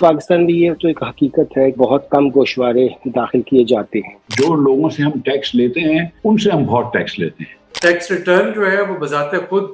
پاکستان میں یہ تو ایک حقیقت ہے، بہت کم گوشوارے داخل کیے جاتے ہیں. جو لوگوں سے ہم ٹیکس لیتے ہیں ان سے ہم بہت ٹیکس لیتے ہیں. ٹیکس ریٹرن جو ہے وہ بذات خود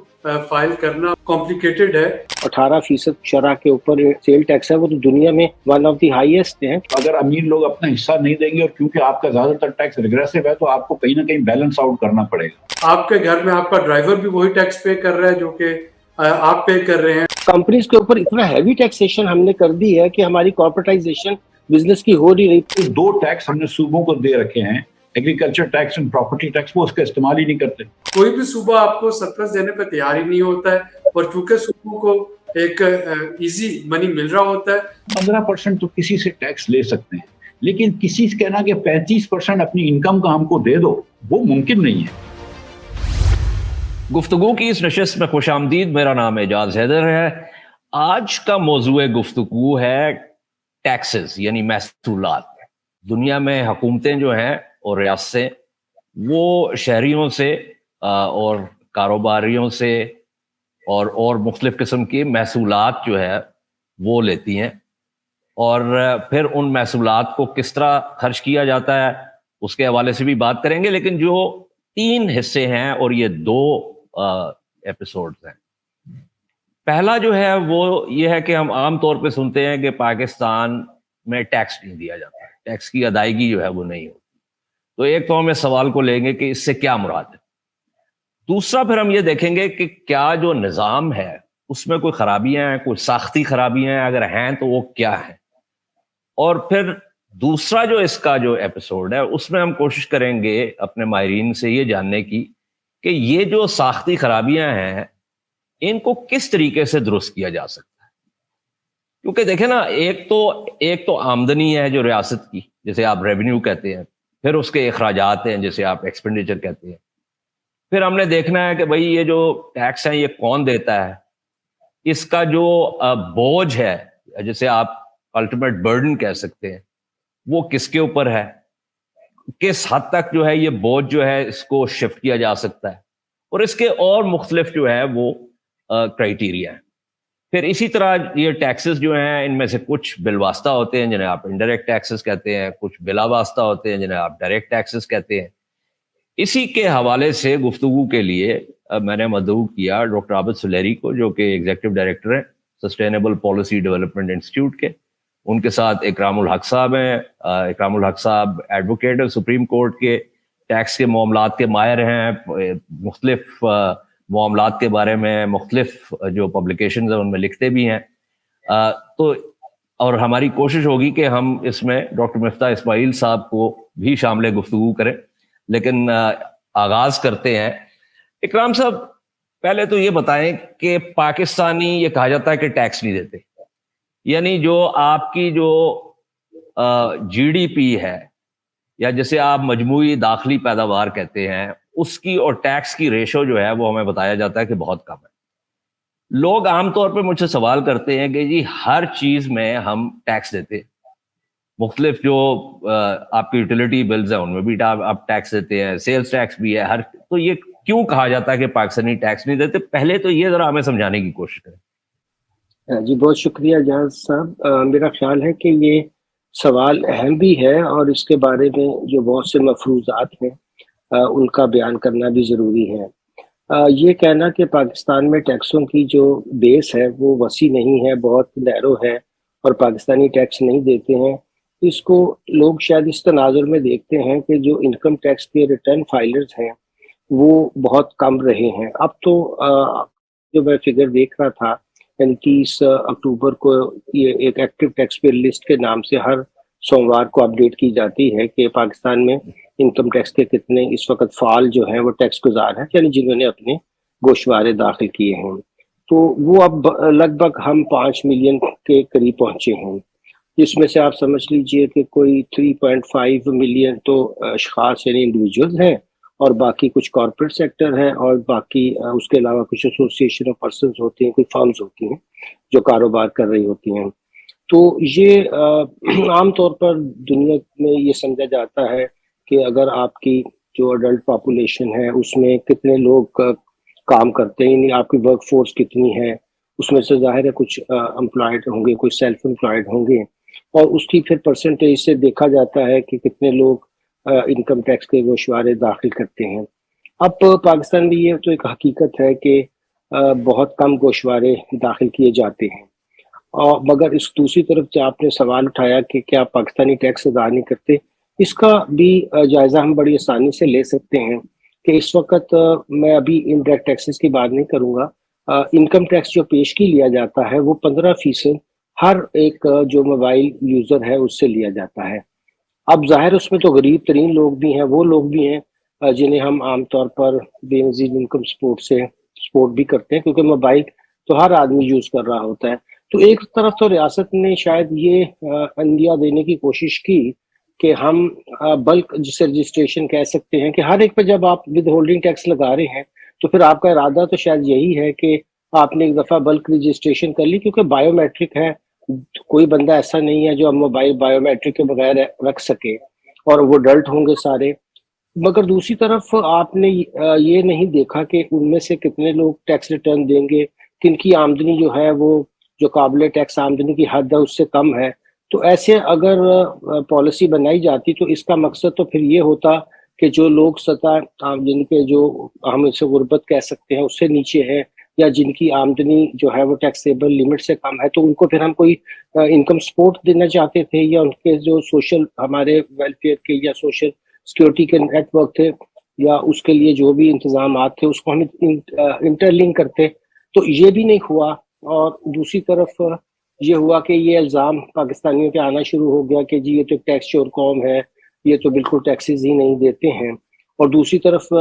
فائل کرنا کمپلیکیٹڈ ہے. 18% شرح کے اوپر سیل ٹیکس ہے، وہ تو دنیا میں ون آف دی ہائیسٹ ہے. اگر امیر لوگ اپنا حصہ نہیں دیں گے اور کیونکہ آپ کا زیادہ تر ٹیکس ریگریسو ہے تو آپ کو کہیں نہ کہیں بیلنس آؤٹ کرنا پڑے گا. آپ کے گھر میں آپ کا ڈرائیور بھی وہی ٹیکس پے کر رہا ہے جو کہ آپ پے کر رہے ہیں. کمپنیز کے اوپر اتنا ہیوی ٹیکسیشن ہم نے کر دی ہے کہ ہماری کارپوریٹائزیشن بزنس کی ہو نہیں رہی. 2 ٹیکس ہم نے صوبوں کو دے رکھے ہیں، ایگریکلچر ٹیکس اور پراپرٹی ٹیکس، وہ اس کا استعمال ہی نہیں کرتے. کوئی بھی صوبہ آپ کو سرپلس دینے پہ تیار ہی نہیں ہوتا ہے، اور چونکہ صوبوں کو ایک ایزی منی مل رہا ہوتا ہے. 15% تو کسی سے ٹیکس لے سکتے ہیں، لیکن کسی سے کہنا کہ 35% اپنی انکم کا ہم کو دے دو، وہ ممکن نہیں ہے. گفتگو کی اس نشست میں خوش آمدید. میرا نام اعجاز حیدر ہے. آج کا موضوع گفتگو ہے ٹیکسز یعنی محصولات. دنیا میں حکومتیں جو ہیں اور ریاستیں وہ شہریوں سے اور کاروباریوں سے اور مختلف قسم کی محصولات جو ہے وہ لیتی ہیں، اور پھر ان محصولات کو کس طرح خرچ کیا جاتا ہے اس کے حوالے سے بھی بات کریں گے. لیکن جو 3 حصے ہیں اور یہ 2 ایپیسوڈز ہیں. پہلا جو ہے وہ یہ ہے کہ ہم عام طور پہ سنتے ہیں کہ پاکستان میں ٹیکس نہیں دیا جاتا ہے، ٹیکس کی ادائیگی جو ہے وہ نہیں ہوتی. تو ایک تو ہم اس سوال کو لیں گے کہ اس سے کیا مراد ہے. دوسرا پھر ہم یہ دیکھیں گے کہ کیا جو نظام ہے اس میں کوئی خرابیاں ہیں، کوئی ساختی خرابیاں ہیں، اگر ہیں تو وہ کیا ہیں. اور پھر دوسرا جو اس کا جو ایپیسوڈ ہے اس میں ہم کوشش کریں گے اپنے ماہرین سے یہ جاننے کی کہ یہ جو ساختی خرابیاں ہیں ان کو کس طریقے سے درست کیا جا سکتا ہے. کیونکہ دیکھیں نا، ایک تو آمدنی ہے جو ریاست کی، جسے آپ ریونیو کہتے ہیں، پھر اس کے اخراجات ہیں جسے آپ ایکسپینڈیچر کہتے ہیں. پھر ہم نے دیکھنا ہے کہ بھئی یہ جو ٹیکس ہیں یہ کون دیتا ہے، اس کا جو بوجھ ہے جسے آپ الٹیمیٹ برڈن کہہ سکتے ہیں وہ کس کے اوپر ہے، کس حد تک جو ہے یہ بوجھ جو ہے اس کو شفٹ کیا جا سکتا ہے، اور اس کے اور مختلف جو ہے وہ کرائیٹیریا ہیں. پھر اسی طرح یہ ٹیکسز جو ہیں ان میں سے کچھ بالواسطہ ہوتے ہیں جنہیں آپ انڈائریکٹ ٹیکسز کہتے ہیں، کچھ بلا واسطہ ہوتے ہیں جنہیں آپ ڈائریکٹ ٹیکسز کہتے ہیں. اسی کے حوالے سے گفتگو کے لیے میں نے مدعو کیا ڈاکٹر عابد سلیری کو، جو کہ ایگزیکٹو ڈائریکٹر ہیں سسٹینیبل پالیسی ڈیولپمنٹ انسٹیٹیوٹ کے. ان کے ساتھ اکرام الحق صاحب ہیں. اکرام الحق صاحب ایڈوکیٹ ہیں سپریم کورٹ کے، ٹیکس کے معاملات کے ماہر ہیں، مختلف معاملات کے بارے میں مختلف جو پبلیکیشنز ہیں ان میں لکھتے بھی ہیں. تو اور ہماری کوشش ہوگی کہ ہم اس میں ڈاکٹر مفتاح اسماعیل صاحب کو بھی شامل گفتگو کریں. لیکن آغاز کرتے ہیں. اکرام صاحب، پہلے تو یہ بتائیں کہ پاکستانی یہ کہا جاتا ہے کہ ٹیکس نہیں دیتے، یعنی جو آپ کی جو جی ڈی پی ہے یا جسے آپ مجموعی داخلی پیداوار کہتے ہیں اس کی اور ٹیکس کی ریشو جو ہے وہ ہمیں بتایا جاتا ہے کہ بہت کم ہے. لوگ عام طور پہ مجھ سے سوال کرتے ہیں کہ جی ہر چیز میں ہم ٹیکس دیتے، مختلف جو آپ کی یوٹیلیٹی بلز ہیں ان میں بھی آپ ٹیکس دیتے ہیں، سیلز ٹیکس بھی ہے، تو یہ کیوں کہا جاتا ہے کہ پاکستانی ٹیکس نہیں دیتے؟ پہلے تو یہ ذرا ہمیں سمجھانے کی کوشش کریں. جی بہت شکریہ اعجاز صاحب. میرا خیال ہے کہ یہ سوال اہم بھی ہے اور اس کے بارے میں جو بہت سے مفروضات ہیں ان کا بیان کرنا بھی ضروری ہے. یہ کہنا کہ پاکستان میں ٹیکسوں کی جو بیس ہے وہ وسیع نہیں ہے، بہت نیرو ہے اور پاکستانی ٹیکس نہیں دیتے ہیں، اس کو لوگ شاید اس تناظر میں دیکھتے ہیں کہ جو انکم ٹیکس کے ریٹرن فائلرز ہیں وہ بہت کم رہے ہیں. اب تو جو میں فگر دیکھ رہا تھا 30 اکتوبر کو یہ ایک ایکٹیو ٹیکس پیئر لسٹ کے نام سے ہر سوموار کو اپڈیٹ کی جاتی ہے کہ پاکستان میں انکم ٹیکس کے کتنے اس وقت فعال جو ہیں وہ ٹیکس گزار ہیں، یعنی جنہوں نے اپنے گوشوارے داخل کیے ہیں. تو وہ اب لگ بھگ ہم 5 ملین کے قریب پہنچے ہیں، جس میں سے آپ سمجھ لیجئے کہ کوئی 3.5 ملین تو اشخاص یعنی انڈیویجولز ہیں، اور باقی کچھ کارپوریٹ سیکٹر ہے، اور باقی اس کے علاوہ کچھ ایسوسیشن آف پرسنز ہوتی ہیں، کچھ فارمز ہوتی ہیں جو کاروبار کر رہی ہوتی ہیں. تو یہ عام طور پر دنیا میں یہ سمجھا جاتا ہے کہ اگر آپ کی جو اڈلٹ پاپولیشن ہے اس میں کتنے لوگ کام کرتے ہیں، یعنی آپ کی ورک فورس کتنی ہے، اس میں سے ظاہر ہے کچھ امپلائڈ ہوں گے، کچھ سیلف امپلائڈ ہوں گے، اور اس کی پھر پرسنٹیج سے دیکھا جاتا ہے کہ کتنے لوگ انکم ٹیکس کے گوشوارے داخل کرتے ہیں۔ اب پاکستان میں یہ تو ایک حقیقت ہے کہ بہت کم گوشوارے داخل کیے جاتے ہیں، اور مگر اس دوسری طرف جو آپ نے سوال اٹھایا کہ کیا پاکستانی ٹیکس ادا نہیں کرتے، اس کا بھی جائزہ ہم بڑی آسانی سے لے سکتے ہیں کہ اس وقت میں ابھی انڈائریکٹ ٹیکسز کی بات نہیں کروں گا، انکم ٹیکس جو پیشگی لیا جاتا ہے وہ 15% ہر ایک جو موبائل یوزر ہے اس سے لیا جاتا ہے۔ اب ظاہر اس میں تو غریب ترین لوگ بھی ہیں، وہ لوگ بھی ہیں جنہیں ہم عام طور پر بے مزید انکم سپورٹ بھی کرتے ہیں، کیونکہ موبائل تو ہر آدمی یوز کر رہا ہوتا ہے۔ تو ایک طرف تو ریاست نے شاید یہ عندیہ دینے کی کوشش کی کہ ہم بلک جسے رجسٹریشن کہہ سکتے ہیں، کہ ہر ایک پہ جب آپ ود ہولڈنگ ٹیکس لگا رہے ہیں تو پھر آپ کا ارادہ تو شاید یہی ہے کہ آپ نے ایک دفعہ بلک رجسٹریشن کر لی، کیونکہ بایو میٹرک ہے، کوئی بندہ ایسا نہیں ہے جو اب موبائل بایو میٹرک کے بغیر رکھ سکے، اور وہ ڈلٹ ہوں گے سارے۔ مگر دوسری طرف آپ نے یہ نہیں دیکھا کہ ان میں سے کتنے لوگ ٹیکس ریٹرن دیں گے، کن کی آمدنی جو ہے وہ جو قابل ٹیکس آمدنی کی حد ہے اس سے کم ہے۔ تو ایسے اگر پالیسی بنائی جاتی تو اس کا مقصد تو پھر یہ ہوتا کہ جو لوگ سطح جن کے جو ہم اسے غربت کہہ سکتے ہیں اس سے نیچے ہیں، یا جن کی آمدنی جو ہے وہ ٹیکسیبل لمٹ سے کم ہے، تو ان کو پھر ہم کوئی انکم سپورٹ دینا چاہتے تھے، یا ان کے جو سوشل ہمارے ویلفیئر کے یا سوشل سیکورٹی کے نیٹ ورک تھے، یا اس کے لیے جو بھی انتظامات تھے اس کو ہم انٹر لنک کرتے۔ تو یہ بھی نہیں ہوا، اور دوسری طرف یہ ہوا کہ یہ الزام پاکستانیوں پہ آنا شروع ہو گیا کہ جی یہ تو ٹیکس چور قوم ہے، یہ تو بالکل ٹیکسز ہی نہیں دیتے ہیں۔ اور دوسری طرف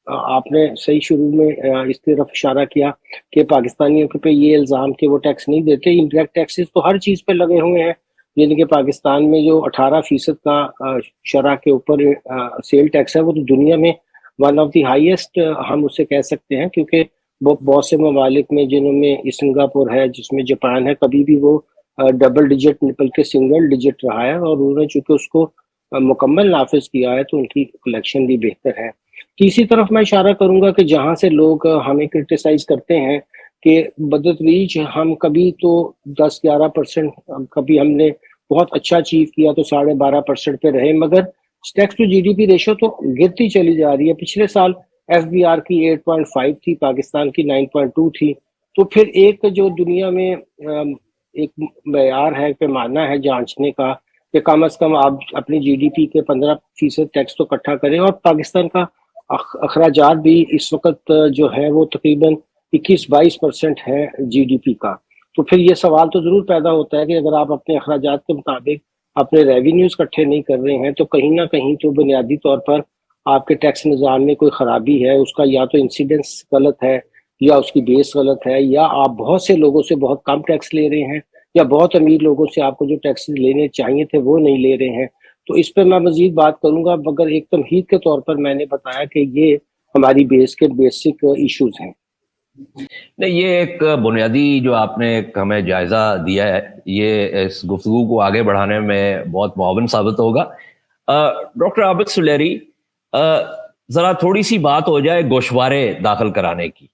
آپ نے صحیح شروع میں اس طرف اشارہ کیا کہ پاکستانیوں کے پہ یہ الزام کہ وہ ٹیکس نہیں دیتے، انڈائریکٹ ٹیکسز تو ہر چیز پہ لگے ہوئے ہیں، یعنی کہ پاکستان میں جو 18% کا شرح کے اوپر سیل ٹیکس ہے وہ تو دنیا میں ون آف دی ہائیسٹ ہم اسے کہہ سکتے ہیں، کیونکہ بہت سے ممالک میں جنہوں میں سنگاپور ہے، جس میں جاپان ہے، کبھی بھی وہ ڈبل ڈیجٹ بلکہ سنگل ڈیجٹ رہا ہے، اور انہوں نے چونکہ اس کو مکمل نافذ کیا ہے تو ان کی کلیکشن بھی بہتر ہے۔ تیسری طرف میں اشارہ کروں گا کہ جہاں سے لوگ ہمیں کرٹیسائز کرتے ہیں کہ بدتدریج ہم کبھی تو 10-11%، کبھی ہم نے بہت اچھا اچیو کیا تو 12.5% پہ رہے، مگر tax to G D P ratio تو گرتی چلی جا رہی ہے۔ پچھلے سال ایف بی آر کی 8.5 تھی، پاکستان کی 9.2 تھی۔ تو پھر ایک جو دنیا میں ایک معیار ہے، پیمانہ ہے جانچنے کا کہ کم از کم آپ اپنی جی ڈی پی کے 15% ٹیکس تو اکٹھا کریں، اور پاکستان کا اخراجات بھی اس وقت جو ہے وہ تقریباً 21-22% ہے جی ڈی پی کا۔ تو پھر یہ سوال تو ضرور پیدا ہوتا ہے کہ اگر آپ اپنے اخراجات کے مطابق اپنے ریونیوز اکٹھے نہیں کر رہے ہیں تو کہیں نہ کہیں تو بنیادی طور پر آپ کے ٹیکس نظام میں کوئی خرابی ہے، اس کا یا تو انسیڈنس غلط ہے، یا اس کی بیس غلط ہے، یا آپ بہت سے لوگوں سے بہت کم ٹیکس لے رہے ہیں، یا بہت امیر لوگوں سے آپ کو جو ٹیکس لینے چاہیے تھے وہ نہیں لے رہے ہیں۔ تو اس پہ میں مزید بات کروں گا، مگر ایک تمہید کے طور پر میں نے بتایا کہ یہ ہماری بیس کے بیسک ایشوز ہیں۔ نہیں، یہ ایک بنیادی جو آپ نے ہمیں جائزہ دیا ہے، یہ اس گفتگو کو آگے بڑھانے میں بہت معاون ثابت ہوگا۔ ڈاکٹر عابد سلیری، ذرا تھوڑی سی بات ہو جائے گوشوارے داخل کرانے کی،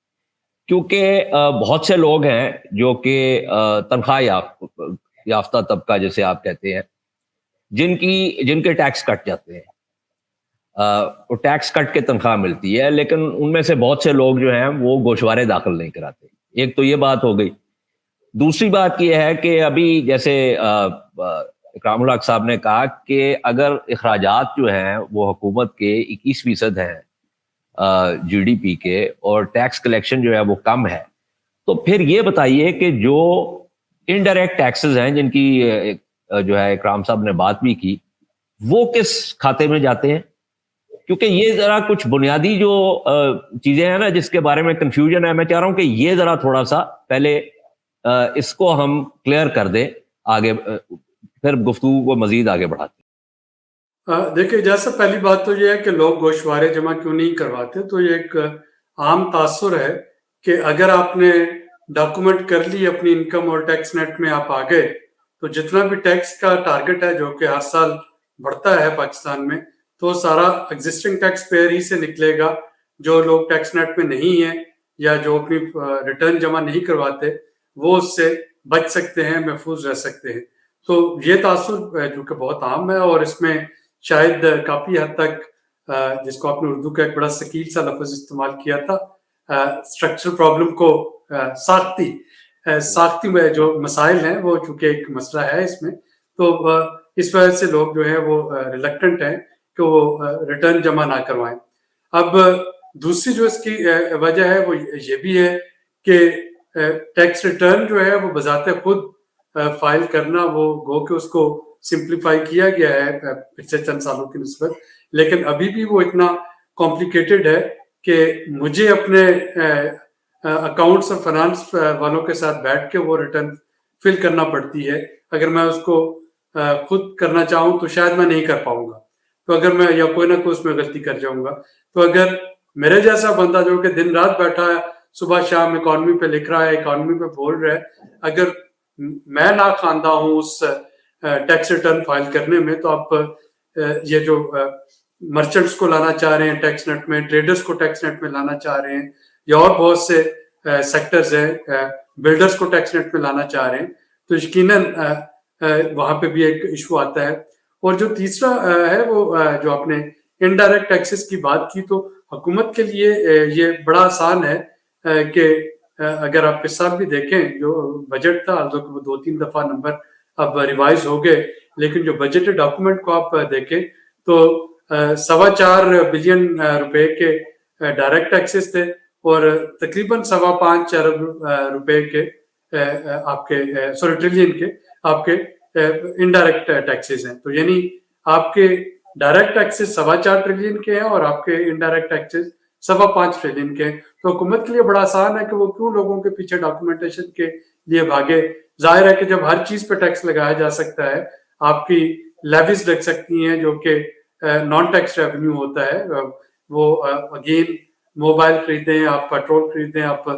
کیونکہ بہت سے لوگ ہیں جو کہ تنخواہ یافتہ طبقہ جسے آپ کہتے ہیں، جن کے ٹیکس کٹ جاتے ہیں، ٹیکس کٹ کے تنخواہ ملتی ہے، لیکن ان میں سے بہت سے لوگ جو ہیں وہ گوشوارے داخل نہیں کراتے۔ ایک تو یہ بات ہو گئی۔ دوسری بات یہ ہے کہ ابھی جیسے اکرام الحق صاحب نے کہا کہ اگر اخراجات جو ہیں وہ حکومت کے 21% ہیں جی ڈی پی کے، اور ٹیکس کلیکشن جو ہے وہ کم ہے، تو پھر یہ بتائیے کہ جو انڈائریکٹ ٹیکسز ہیں جن کی جو ہے اکرام صاحب نے بات بھی کی، وہ کس کھاتے میں جاتے ہیں؟ کیونکہ یہ ذرا کچھ بنیادی جو چیزیں ہیں نا جس کے بارے میں کنفیوژن ہے، میں چاہ رہا ہوں کہ یہ ذرا تھوڑا سا پہلے اس کو ہم کلیئر کر دیں، آگے پھر گفتگو کو مزید آگے بڑھاتے ہیں۔ دیکھیں، جیسا پہلی بات تو یہ ہے کہ لوگ گوشوارے جمع کیوں نہیں کرواتے، تو یہ ایک عام تاثر ہے کہ اگر آپ نے ڈاکومنٹ کر لی اپنی انکم اور ٹیکس نیٹ میں آپ آ گئے، تو جتنا بھی ٹیکس کا ٹارگٹ ہے جو کہ ہر سال بڑھتا ہے پاکستان میں، تو سارا ایگزسٹنگ ٹیکس پیئر ہی سے نکلے گا۔ جو لوگ ٹیکس نیٹ میں نہیں ہیں یا جو اپنی ریٹرن جمع نہیں کرواتے، وہ اس سے بچ سکتے ہیں, محفوظ رہ سکتے ہیں. تو یہ تاثر جو کہ بہت عام ہے, اور اس میں شاید کافی حد تک جس کو آپ نے اردو کا ایک بڑا ثقیل سا لفظ استعمال کیا تھا, اسٹرکچرل پرابلم کو ساختی میں جو مسائل ہیں وہ چونکہ ایک مسئلہ ہے اس میں, تو اس وجہ سے لوگ جو ہیں وہ ریلیکٹنٹ ہیں کہ وہ ریٹرن جمع نہ کروائیں. اب دوسری جو اس کی وجہ ہے وہ یہ بھی ہے کہ ٹیکس ریٹرن جو ہے وہ بذات خود فائل کرنا, وہ گو کہ اس کو سمپلیفائی کیا گیا ہے پچھلے چند سالوں کی نسبت, لیکن ابھی بھی وہ اتنا کمپلیکیٹڈ ہے کہ مجھے اپنے اکاؤنٹس اور فائنانس والوں کے ساتھ بیٹھ کے وہ ریٹرن فل کرنا پڑتی ہے. اگر میں اس کو خود کرنا چاہوں تو شاید میں نہیں کر پاؤں گا, تو اگر میں یا کوئی نہ کوئی اس میں غلطی کر جاؤں گا. تو اگر میرے جیسا بندہ جو کہ دن رات بیٹھا ہے, صبح شام اکانومی پہ لکھ رہا ہے, اکانومی پہ بول رہا ہے, اگر میں نہ خواندہ ہوں اس ٹیکس ریٹرن فائل کرنے میں, تو آپ یہ جو مرچنٹس کو لانا چاہ رہے ہیں ٹیکس نیٹ میں, ٹریڈرز کو ٹیکس نیٹ میں لانا چاہ رہے ہیں, یا اور بہت سے سیکٹرز ہیں, بلڈرز کو ٹیکس نیٹ میں لانا چاہ رہے ہیں, تو یقیناً وہاں پہ بھی ایک ایشو آتا ہے. اور جو تیسرا ہے وہ جو آپ نے انڈائریکٹ ٹیکسز کی بات کی, تو حکومت کے لیے یہ بڑا آسان ہے کہ اگر آپ اس سال بھی دیکھیں جو بجٹ تھا, وہ 2-3 دفعہ نمبر اب ریوائز ہو گئے, لیکن جو بجٹ ڈاکومنٹ کو آپ دیکھیں تو 4.25 بلین روپے کے ڈائریکٹ ٹیکسز تھے, اور تقریباً 5.25 ارب روپے کے آپ کے ٹریلین کے آپ کے انڈائریکٹ ٹیکسز ہیں. تو یعنی آپ کے ڈائریکٹ ٹیکسز 4.25 ٹریلین کے ہیں اور آپ کے انڈائریکٹ ٹیکسز 5.25 ٹریلین کے ہیں. تو حکومت کے لیے بڑا آسان ہے کہ وہ کیوں لوگوں کے پیچھے ڈاکومنٹیشن کے لیے بھاگے. ظاہر ہے کہ جب ہر چیز پہ ٹیکس لگایا جا سکتا ہے, آپ کی لیویز لگ سکتی ہیں جو کہ نان ٹیکس ریونیو ہوتا ہے, وہ اگین موبائل خریدیں, آپ پیٹرول خریدیں, آپ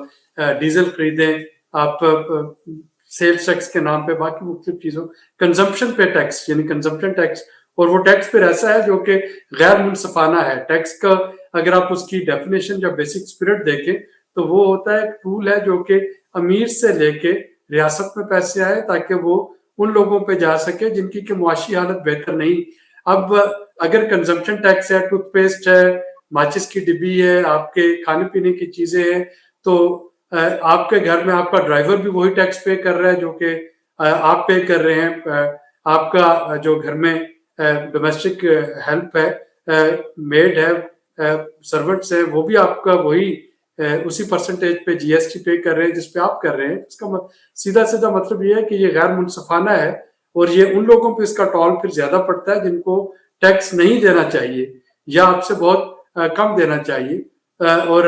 ڈیزل خریدیں, آپ سیلز ٹیکس کے نام پہ باقی مختلف چیزوں, کنزمپشن پہ ٹیکس یعنی کنزمپشن ٹیکس, اور وہ ٹیکس پھر ایسا ہے جو کہ غیر منصفانہ ہے. ٹیکس کا اگر آپ اس کی ڈیفینیشن یا بیسک اسپرٹ دیکھیں تو وہ ہوتا ہے ایک ٹول ہے جو کہ امیر سے لے کے ریاست میں پیسے آئے تاکہ وہ ان لوگوں پہ جا سکے جن کی کہ معاشی حالت بہتر نہیں. اب اگر کنزمپشن ٹیکس ہے, ٹوتھ پیسٹ ہے, ماچس کی ڈبی ہے, آپ کے کھانے پینے کی چیزیں ہیں, تو آپ کے گھر میں آپ کا ڈرائیور بھی وہی ٹیکس پے کر رہا ہے جو کہ آپ پے کر رہے ہیں. آپ کا جو گھر میں ڈومیسٹک ہیلپ ہے, میڈ ہے, سرونٹس ہیں, وہ بھی آپ کا وہی اسی پرسنٹیج پہ جی ایس ٹی پے کر رہے ہیں جس پہ آپ کر رہے ہیں. اس کا سیدھا مطلب یہ ہے کہ یہ غیر منصفانہ ہے, اور یہ ان لوگوں پہ اس کا ٹول پھر زیادہ پڑتا ہے جن کو ٹیکس نہیں دینا چاہیے یا آپ سے بہت کم دینا چاہیے. اور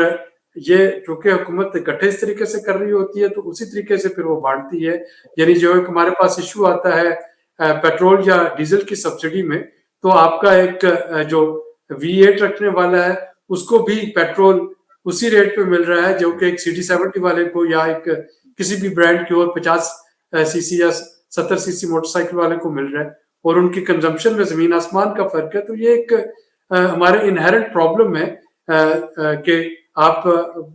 یہ چونکہ حکومت اکٹھے اس طریقے سے کر رہی ہوتی ہے تو اسی طریقے سے پھر وہ بانٹتی ہے. یعنی جو ایک ہمارے پاس ایشو آتا ہے پیٹرول یا ڈیزل کی سبسڈی میں, تو آپ کا ایک جو V8 رکھنے والا ہے اس کو بھی پیٹرول اسی ریٹ پہ مل رہا ہے جو کہ ایک CD70 والے کو یا ایک کسی بھی برانڈ کی اور 50 سی سی یا 70 سی سی موٹر سائیکل والے کو مل رہا ہے, اور ان کی کنزمپشن میں زمین آسمان کا فرق ہے. تو یہ ایک ہمارے انہیرنٹ پرابلم ہے کہ آپ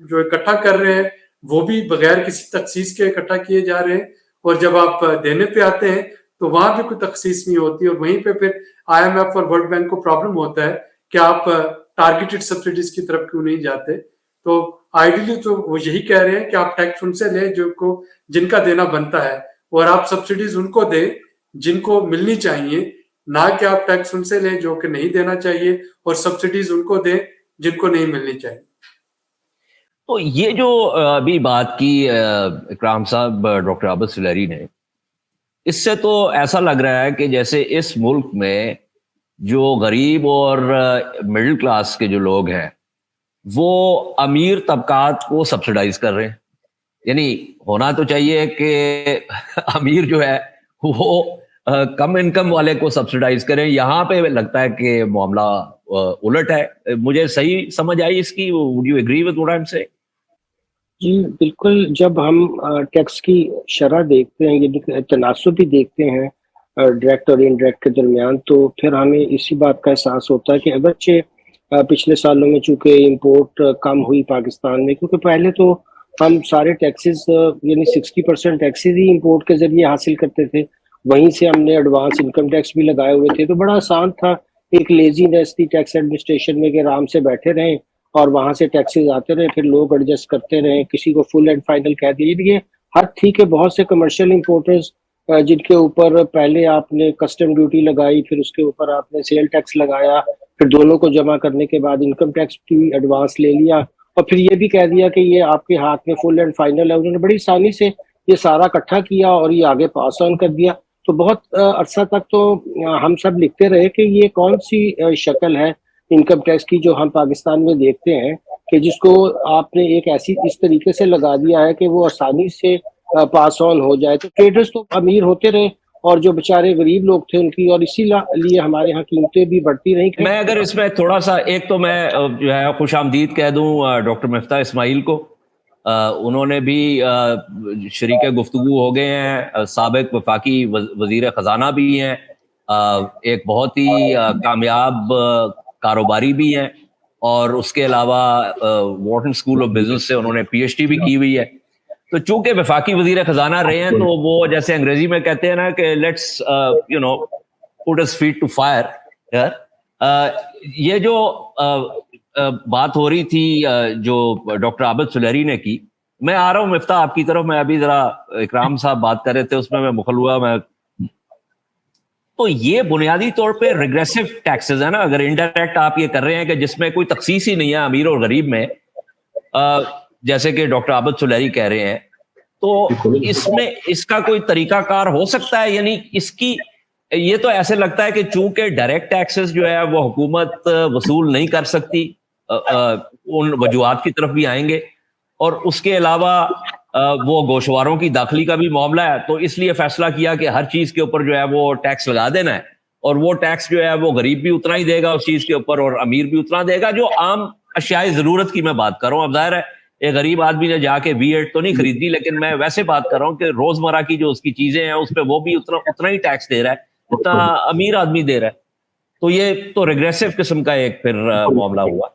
جو اکٹھا کر رہے ہیں وہ بھی بغیر کسی تخصیص کے اکٹھا کیے جا رہے ہیں, اور جب آپ دینے پہ آتے ہیں تو وہاں بھی کوئی تخصیص نہیں ہوتی, اور وہیں پہ پھر IMF اور ورلڈ بینک کو پرابلم ہوتا ہے کہ آپ ٹارگیٹڈ سبسڈیز کی طرف کیوں نہیں جاتے. تو آئیڈیلی تو وہ یہی کہہ رہے ہیں کہ آپ ٹیکس ان سے لیں جن کا دینا بنتا ہے, اور آپ سبسڈیز ان کو دیں جن کو ملنی چاہیے, نہ کہ آپ ٹیکس ان سے لیں جو کہ نہیں دینا چاہیے اور سبسڈیز ان کو دیں جن کو نہیں ملنی چاہیے. تو یہ جو ابھی بات کی اکرام صاحب ڈاکٹر عابد سلیری نے, اس سے تو ایسا لگ رہا ہے کہ جیسے اس ملک میں جو غریب اور مڈل کلاس کے جو لوگ ہیں وہ امیر طبقات کو سبسڈائز کر رہے ہیں. یعنی ہونا تو چاہیے کہ امیر جو ہے وہ کم انکم والے کو سبسڈائز کریں, یہاں پہ لگتا ہے کہ معاملہ الٹ ہے. مجھے صحیح سمجھ آئی اس کی؟ would you agree with what I'm saying? جی بالکل. جب ہم ٹیکس کی شرح دیکھتے ہیں یعنی تناسب بھی دیکھتے ہیں ڈائریکٹ اور انڈائریکٹ کے درمیان, تو پھر ہمیں اسی بات کا احساس ہوتا ہے کہ اگرچہ پچھلے سالوں میں چونکہ امپورٹ کم ہوئی پاکستان میں, کیونکہ پہلے تو ہم سارے ٹیکسز یعنی 60% ٹیکسز ہی امپورٹ کے ذریعے حاصل کرتے تھے, وہیں سے ہم نے ایڈوانس انکم ٹیکس بھی لگائے ہوئے تھے. تو بڑا آسان تھا, ایک لیزینس تھی ٹیکس ایڈمنسٹریشن میں کہ آرام سے بیٹھے رہیں اور وہاں سے ٹیکسز آتے رہے, پھر لوگ ایڈجسٹ کرتے رہے, کسی کو فل اینڈ فائنل کہہ دیے. یہ حد تھی کہ بہت سے کمرشل امپورٹرز جن کے اوپر پہلے آپ نے کسٹم ڈیوٹی لگائی, پھر اس کے اوپر آپ نے سیل ٹیکس لگایا, پھر دونوں کو جمع کرنے کے بعد انکم ٹیکس کی ایڈوانس لے لیا, اور پھر یہ بھی کہہ دیا کہ یہ آپ کے ہاتھ میں فل اینڈ فائنل ہے. انہوں نے بڑی آسانی سے یہ سارا اکٹھا کیا اور یہ آگے پاس آن کر دیا. تو بہت عرصہ تک تو ہم سب لکھتے رہے کہ یہ کون سی شکل ہے انکم ٹیکس کی جو ہم پاکستان میں دیکھتے ہیں, کہ جس کو آپ نے ایک اس طریقے سے لگا دیا ہے کہ وہ آسانی سے پاس آن ہو جائے. تو ٹریڈرز تو امیر ہوتے رہے اور جو بیچارے غریب لوگ تھے ان کی, اور اسی لیے ہمارے یہاں قیمتیں بھی بڑھتی رہیں. میں اگر اس میں تھوڑا سا ایک تو میں جو ہے خوش آمدید کہہ دوں ڈاکٹر مفتاح اسماعیل کو, انہوں نے بھی شریک گفتگو ہو گئے ہیں, سابق وفاقی وزیر خزانہ بھی ہیں, ایک بہت ہی کامیاب کاروباری بھی ہیں, اور اس کے علاوہ وارٹن اسکول آف بزنس سے انہوں نے پی ایچ ڈی بھی کی ہوئی ہے. تو چونکہ وفاقی وزیر خزانہ رہے ہیں تو وہ جیسے انگریزی میں کہتے ہیں نا کہ let's put his feet to fire. یہ جو بات ہو رہی تھی جو ڈاکٹر عابد سلیری نے کی, میں آ رہا ہوں مفتاح آپ کی طرف, میں ابھی ذرا اکرام صاحب بات کر رہے تھے اس میں مخل ہوا میں. تو یہ بنیادی طور پہ ریگریسو ٹیکسز ہے نا, اگر انڈائریکٹ آپ یہ کر رہے ہیں کہ جس میں کوئی تخصیص ہی نہیں ہے امیر اور غریب میں, جیسے کہ ڈاکٹر عابد سلیری کہہ رہے ہیں, تو اس میں اس کا کوئی طریقہ کار ہو سکتا ہے؟ یعنی اس کی یہ تو ایسے لگتا ہے کہ چونکہ ڈائریکٹ ٹیکسز جو ہے وہ حکومت وصول نہیں کر سکتی, ان وجوہات کی طرف بھی آئیں گے, اور اس کے علاوہ وہ گوشواروں کی داخلی کا بھی معاملہ ہے, تو اس لیے فیصلہ کیا کہ ہر چیز کے اوپر جو ہے وہ ٹیکس لگا دینا ہے, اور وہ ٹیکس جو ہے وہ غریب بھی اتنا ہی دے گا اس چیز کے اوپر اور امیر بھی اتنا دے گا. جو عام اشیاء ضرورت کی میں بات کر رہا ہوں, اب ظاہر ہے ایک غریب آدمی نے جا کے V8 تو نہیں خریدی, لیکن میں ویسے بات کر رہا ہوں کہ روزمرہ کی جو اس کی چیزیں ہیں اس پہ وہ بھی اتنا ہی ٹیکس دے رہا ہے اتنا امیر آدمی دے رہا ہے. تو یہ تو ریگریسو قسم کا ایک پھر معاملہ ہوا.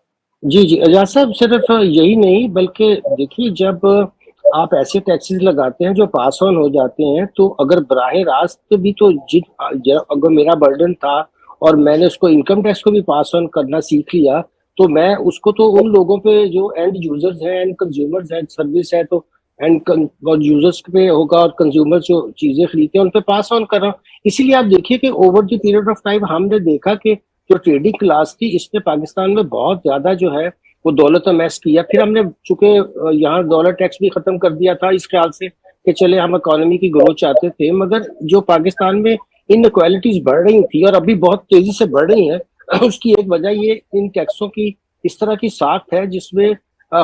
جی اجاز صاحب, صرف یہی نہیں بلکہ دیکھیے جب آپ ایسے ٹیکسز لگاتے ہیں جو پاس آن ہو جاتے ہیں, تو اگر براہ راست بھی تو اگر میرا برڈن تھا اور میں نے اس کو انکم ٹیکس کو بھی پاس آن کرنا سیکھ لیا, تو میں اس کو تو ان لوگوں پہ جو اینڈ یوزرز ہیں, اینڈ کنزیومرز ہیں, سروس ہے تو اینڈ یوزرز پہ ہوگا, اور کنزیومر جو چیزیں خریدتے ہیں ان پہ پاس آن کر رہا ہوں. اسی لیے آپ دیکھیے کہ over the period of time ہم نے دیکھا کہ جو ٹریڈنگ کلاس تھی اس نے پاکستان میں بہت زیادہ جو ہے وہ دولت امیس کیا. پھر ہم نے چونکہ یہاں ڈالر ٹیکس بھی ختم کر دیا تھا اس خیال سے کہ چلے ہم اکانومی کی گروتھ چاہتے تھے, مگر جو پاکستان میں انکوالٹیز بڑھ رہی تھی اور ابھی بہت تیزی سے بڑھ رہی ہیں, اس کی ایک وجہ یہ ان ٹیکسوں کی اس طرح کی ساخت ہے جس میں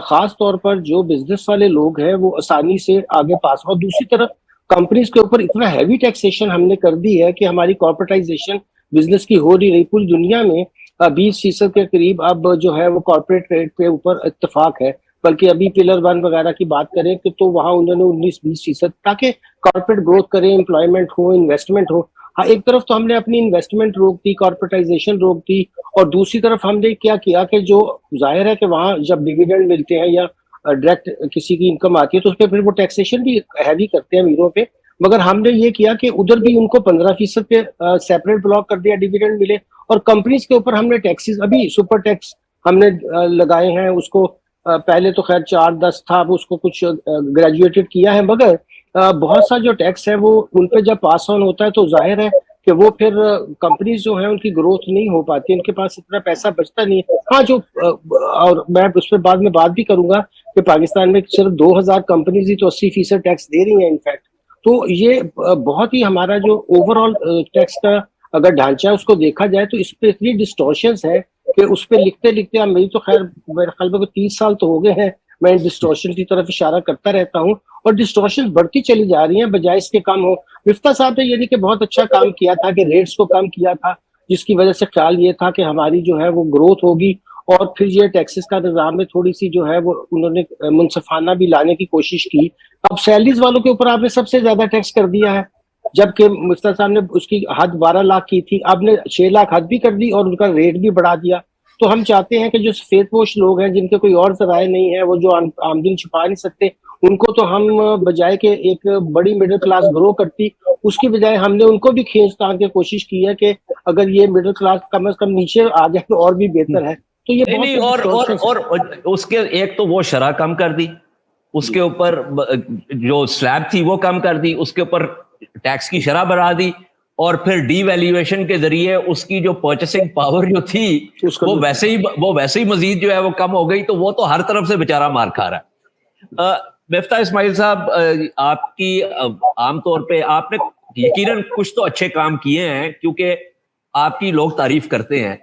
خاص طور پر جو بزنس والے لوگ ہیں وہ آسانی سے آگے پاس. اور دوسری طرف کمپنیز کے اوپر اتنا ہیوی ٹیکسیشن ہم نے کر دی ہے کہ ہماری کارپوریٹائزیشن بزنس کی ہو نہیں رہی. پوری دنیا میں 20% کے قریب اب جو ہے وہ کارپوریٹ ریٹ پہ اوپر اتفاق ہے, بلکہ ابھی پلر 1 وغیرہ کی بات کریں کہ تو وہاں انہوں نے 19-20% تاکہ کارپوریٹ گروتھ کریں, امپلائمنٹ ہو, انویسٹمنٹ ہو. ہاں ایک طرف تو ہم نے اپنی انویسٹمنٹ روک دی, کارپوریٹائزیشن روک دی, اور دوسری طرف ہم نے کیا کیا کہ جو ظاہر ہے کہ وہاں جب ڈیویڈنڈ ملتے ہیں یا ڈائریکٹ کسی کی انکم آتی ہے تو اس پہ پھر وہ ٹیکسیشن بھی ہیوی کرتے ہیں امیروں پہ, مگر ہم نے یہ کیا کہ ادھر بھی ان کو 15% پہ سیپریٹ بلاک کر دیا ڈیویڈنڈ ملے, اور کمپنیز کے اوپر ہم نے ٹیکسز ابھی سپر ٹیکس ہم نے لگائے ہیں. اس کو پہلے تو خیر 4-10 تھا, اب اس کو کچھ گریجویٹڈ کیا ہے, مگر بہت سا جو ٹیکس ہے وہ ان پہ جب پاس آن ہوتا ہے تو ظاہر ہے کہ وہ پھر کمپنیز جو ہیں ان کی گروتھ نہیں ہو پاتی, ان کے پاس اتنا پیسہ بچتا نہیں ہے. ہاں جو اور میں اس پہ بعد میں بات بھی کروں گا کہ پاکستان میں صرف 2000 کمپنیز ہی تو 80% ٹیکس دے رہی ہیں انفیکٹ. تو یہ بہت ہی ہمارا جو اوور آل ٹیکس کا اگر ڈھانچہ ہے اس کو دیکھا جائے تو اس پہ اتنی ڈسٹورشنز ہے کہ اس پہ لکھتے لکھتے میری تو خیر میرے خیال میں 30 سال تو ہو گئے ہیں میں ڈسٹورشن کی طرف اشارہ کرتا رہتا ہوں, اور ڈسٹورشن بڑھتی چلی جا رہی ہیں بجائے اس کے کم ہو. مفتاح صاحب نے یعنی کہ بہت اچھا کام کیا تھا کہ ریٹس کو کم کیا تھا, جس کی وجہ سے خیال یہ تھا کہ ہماری جو ہے وہ گروتھ ہوگی, اور پھر یہ ٹیکسز کا نظام میں تھوڑی سی جو ہے وہ انہوں نے منصفانہ بھی لانے کی کوشش کی. اب سیلریز والوں کے اوپر آپ نے سب سے زیادہ ٹیکس کر دیا ہے, جبکہ مفتاح صاحب نے اس کی حد 12 لاکھ کی تھی, آپ نے 6 لاکھ حد بھی کر دی اور ان کا ریٹ بھی بڑھا دیا. تو ہم چاہتے ہیں کہ جو سفید پوش لوگ ہیں جن کے کوئی اور ذرائع نہیں ہے, وہ جو آمدنی چھپا نہیں سکتے, ان کو تو ہم بجائے کہ ایک بڑی مڈل کلاس گرو کرتی, اس کی بجائے ہم نے ان کو بھی کھینچ تان کے کوشش کی ہے کہ اگر یہ مڈل کلاس کم از کم نیچے آ جائے تو اور بھی بہتر ہے. تو یہ نہیں, اور اس کے ایک تو وہ شرح کم کر دی, اس کے اوپر جو سلیب تھی وہ کم کر دی, اس کے اوپر ٹیکس کی شرح بڑھا دی, اور پھر ڈی ویلیویشن کے ذریعے اس کی جو پرچیسنگ پاور جو تھی وہ ویسے ہی مزید جو ہے وہ کم ہو گئی. تو وہ تو ہر طرف سے بیچارہ مار کھا رہا ہے. مفتاح اسماعیل صاحب, آپ کی عام طور پہ آپ نے یقیناً کچھ تو اچھے کام کیے ہیں کیونکہ آپ کی لوگ تعریف کرتے ہیں.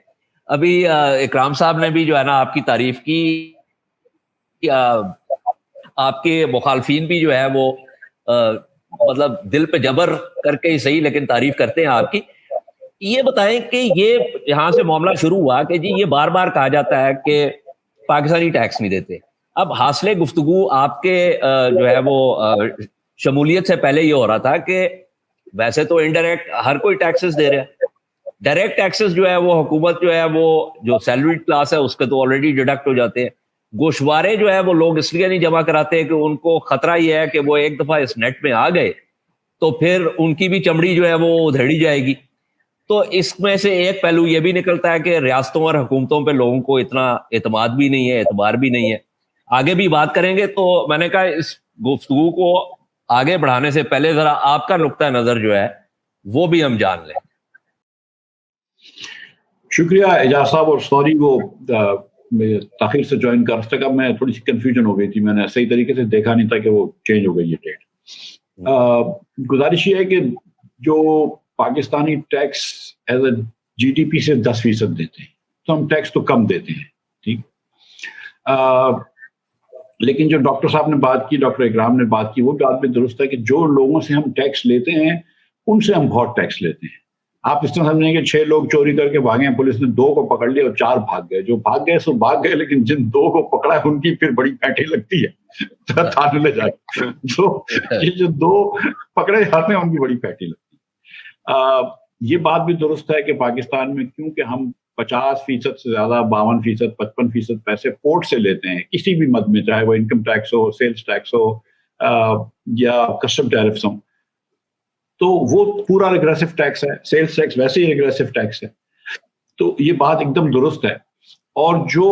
ابھی اکرام صاحب نے بھی جو ہے نا آپ کی تعریف کی, آپ کے مخالفین بھی جو ہے وہ مطلب دل پہ جبر کر کے ہی صحیح لیکن تعریف کرتے ہیں آپ کی. یہ بتائیں کہ یہ یہاں سے معاملہ شروع ہوا کہ جی یہ بار بار کہا جاتا ہے کہ پاکستانی ٹیکس نہیں دیتے. اب حاصل گفتگو آپ کے جو ہے وہ شمولیت سے پہلے یہ ہو رہا تھا کہ ویسے تو انڈائریکٹ ہر کوئی ٹیکسز دے رہا ہے, ڈائریکٹ ٹیکسز جو ہے وہ حکومت جو ہے وہ جو سیلریڈ کلاس ہے اس کے تو آلریڈی ڈیڈکٹ ہو جاتے ہیں. گوشوارے جو ہے وہ لوگ اس لیے نہیں جمع کراتے کہ ان کو خطرہ یہ ہے کہ وہ ایک دفعہ اس نیٹ میں آ گئے تو پھر ان کی بھی چمڑی جو ہے وہ ادھیڑی جائے گی. تو اس میں سے ایک پہلو یہ بھی نکلتا ہے کہ ریاستوں اور حکومتوں پہ لوگوں کو اتنا اعتماد بھی نہیں ہے, اعتبار بھی نہیں ہے. آگے بھی بات کریں گے, تو میں نے کہا اس گفتگو کو آگے بڑھانے سے پہلے ذرا آپ کا نقطہ نظر جو ہے وہ بھی ہم جان لیں. شکریہ اعجاز صاحب, اور سوری وہ تاخیر سے جوائن کر سکا, میں تھوڑی سی کنفیوژن ہو گئی تھی, میں نے صحیح طریقے سے دیکھا نہیں تھا کہ وہ چینج ہو گئی یہ ڈیٹ. گزارش یہ ہے کہ جو Pakistani tax as a G D P سے 10% دیتے ہیں, تو ہم ٹیکس تو کم دیتے ہیں, ٹھیک. لیکن جو ڈاکٹر صاحب نے بات کی, ڈاکٹر اکرام نے بات کی, وہ بات بھی درست ہے کہ جو لوگوں سے ہم ٹیکس لیتے ہیں ان سے ہم بہت ٹیکس لیتے ہیں. آپ اس طرح سمجھیں کہ 6 لوگ چوری کر کے بھاگے ہیں, پولیس نے 2 کو پکڑ لیا اور 4 بھاگ گئے. جو بھاگ گئے سو بھاگ گئے, لیکن جن 2 کو پکڑا ہے ان کی پھر بڑی پیٹھی لگتی ہے تھانے لے جا کے. یہ جو 2 پکڑے جاتے ہیں ان کی بڑی پیٹھی لگتی ہے. یہ بات بھی درست ہے کہ پاکستان میں کیونکہ ہم 50% سے زیادہ 52%, 55% پیسے پورٹ سے لیتے ہیں کسی بھی مد میں, چاہے وہ انکم ٹیکس ہو, سیلز ٹیکس ہو یا کسٹم ٹیرفز ہوں, تو وہ پورا ریگریسو ٹیکس ہے. سیلز ٹیکس ویسے ہی ریگریسو ٹیکس ہے. تو یہ بات ایک دم درست ہے. اور جو